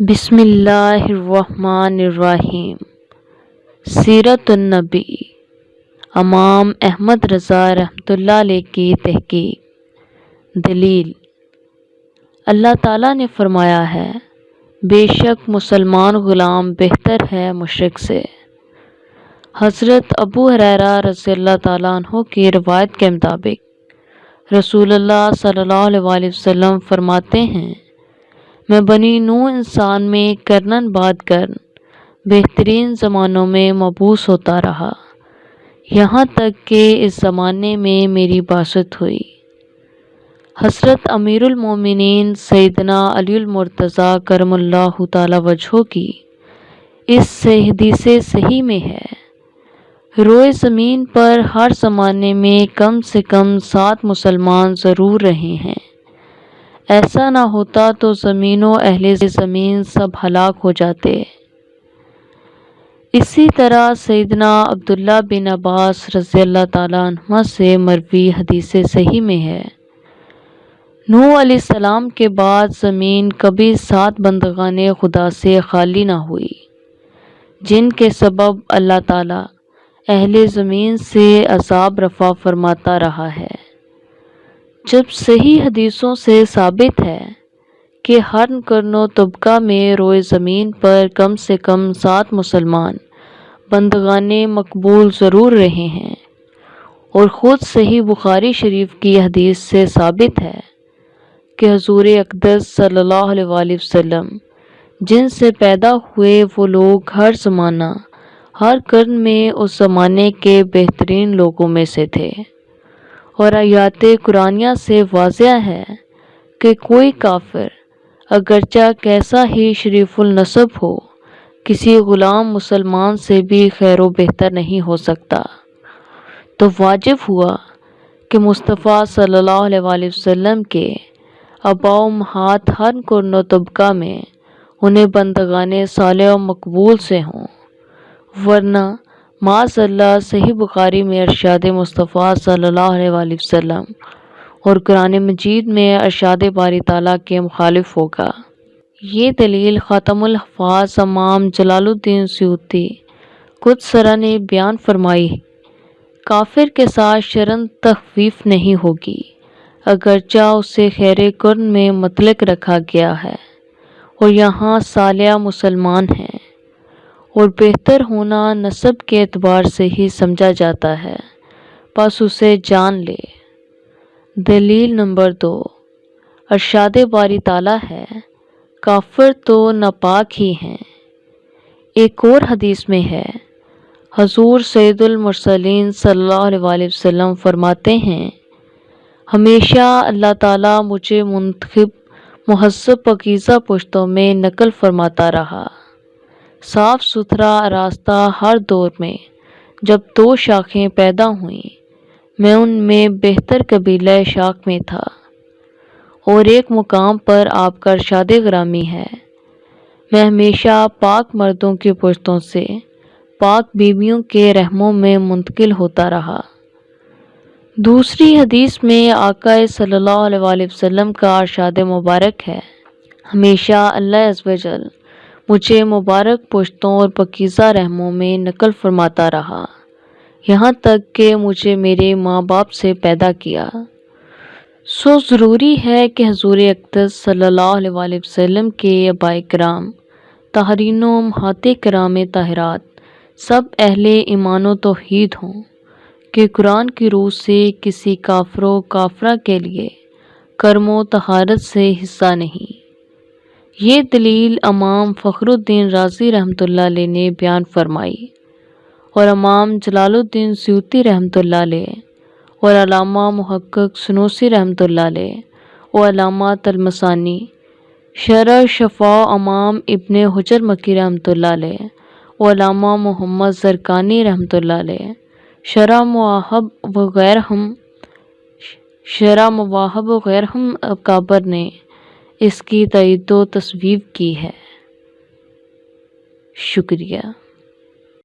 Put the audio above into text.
بسم اللہ الرحمن الرحیم۔ سیرت النبی امام احمد رضا رحمۃ اللہ علیہ کی تحقیق۔ دلیل: اللہ تعالیٰ نے فرمایا ہے، بے شک مسلمان غلام بہتر ہے مشرک سے۔ حضرت ابو ہریرہ رضی اللہ تعالیٰ عنہ کی روایت کے مطابق رسول اللہ صلی اللہ علیہ وسلم فرماتے ہیں، میں بنی نوح انسان میں قرناً بعد قرن بہترین زمانوں میں مبعوث ہوتا رہا، یہاں تک کہ اس زمانے میں میری بعثت ہوئی۔ حضرت امیر المومنین سیدنا علی المرتضیٰ کرم اللہ تعالی وجہہ کی اس حدیث صحیح میں ہے، روئے زمین پر ہر زمانے میں کم سے کم 7 مسلمان ضرور رہے ہیں، ایسا نہ ہوتا تو زمین و اہل زمین سب ہلاک ہو جاتے۔ اسی طرح سیدنا عبداللہ بن عباس رضی اللہ تعالیٰ عنہما سے مروی حدیث صحیح میں ہے، نوح علیہ السلام کے بعد زمین کبھی 7 بندگان خدا سے خالی نہ ہوئی، جن کے سبب اللہ تعالیٰ اہل زمین سے عذاب رفع فرماتا رہا ہے۔ جب صحیح حدیثوں سے ثابت ہے کہ ہر قرن و طبقہ میں روئے زمین پر کم سے کم 7 مسلمان بندگان مقبول ضرور رہے ہیں، اور خود صحیح بخاری شریف کی حدیث سے ثابت ہے کہ حضور اقدس صلی اللہ علیہ وسلم جن سے پیدا ہوئے وہ لوگ ہر زمانہ ہر قرن میں اس زمانے کے بہترین لوگوں میں سے تھے، اور آیات قرآنیہ سے واضح ہے کہ کوئی کافر اگرچہ کیسا ہی شریف النسب ہو، کسی غلام مسلمان سے بھی خیر و بہتر نہیں ہو سکتا۔ تو واجب ہوا کہ مصطفیٰ صلی اللہ علیہ وسلم کے آباء و امہات ہر قرن و طبقہ میں انہیں بندگان صالح و مقبول سے ہوں، ورنہ معاذ اللہ صحیح بخاری میں ارشاد مصطفیٰ صلی اللہ علیہ وسلم اور قرآن مجید میں ارشاد باری تعالیٰ کے مخالف ہوگا۔ یہ دلیل خاتم الحفاظ امام جلال الدین سیوطی قدس نے بیان فرمائی، کافر کے ساتھ شرعاً تخفیف نہیں ہوگی، اگرچہ اسے خیر قرن میں مطلق رکھا گیا ہے، اور یہاں صالح مسلمان ہیں، اور بہتر ہونا نسب کے اعتبار سے ہی سمجھا جاتا ہے، بس اسے جان لے۔ دلیل نمبر 2، ارشاد باری تعالیٰ ہے، کافر تو ناپاک ہی ہیں۔ ایک اور حدیث میں ہے، حضور سید المرسلین صلی اللہ علیہ وسلم فرماتے ہیں، ہمیشہ اللہ تعالیٰ مجھے منتخب مہذب پاکیزہ پشتوں میں نقل فرماتا رہا۔ صاف ستھرا راستہ ہر دور میں جب 2 شاخیں پیدا ہوئیں، میں ان میں بہتر قبیلہ شاخ میں تھا، اور ایک مقام پر آپ کا ارشاد گرامی ہے، میں ہمیشہ پاک مردوں کی پشتوں سے پاک بیویوں کے رحموں میں منتقل ہوتا رہا۔ دوسری حدیث میں آقا صلی اللہ علیہ وسلم کا ارشاد مبارک ہے، ہمیشہ اللہ عز و جل مجھے مبارک پشتوں اور پاکیزہ رحموں میں نقل فرماتا رہا، یہاں تک کہ مجھے میرے ماں باپ سے پیدا کیا۔ سو ضروری ہے کہ حضور اقدس صلی اللہ علیہ وسلم کے آباء کرام طاہرین و امہات کرام طاہرات سب اہل ایمان و توحید ہوں، کہ قرآن کی روح سے کسی کافر و کافرہ کے لیے کرم و طہارت سے حصہ نہیں۔ یہ دلیل امام فخر الدین رازی رحمۃ اللہ علیہ نے بیان فرمائی، اور امام جلال الدین سیوطی رحمۃ اللہ علیہ اور علامہ محقق سنوسی رحمۃ اللہ علیہ اور علامہ طلمسانی شرح شفاء امام ابن حجر مکی رحمۃ اللہ علیہ اور علامہ محمد زرقانی رحمۃ اللہ علیہ شرح مواہب وغیرہم اکابر نے اس کی تائید و تصویب کی ہے۔ شکریہ۔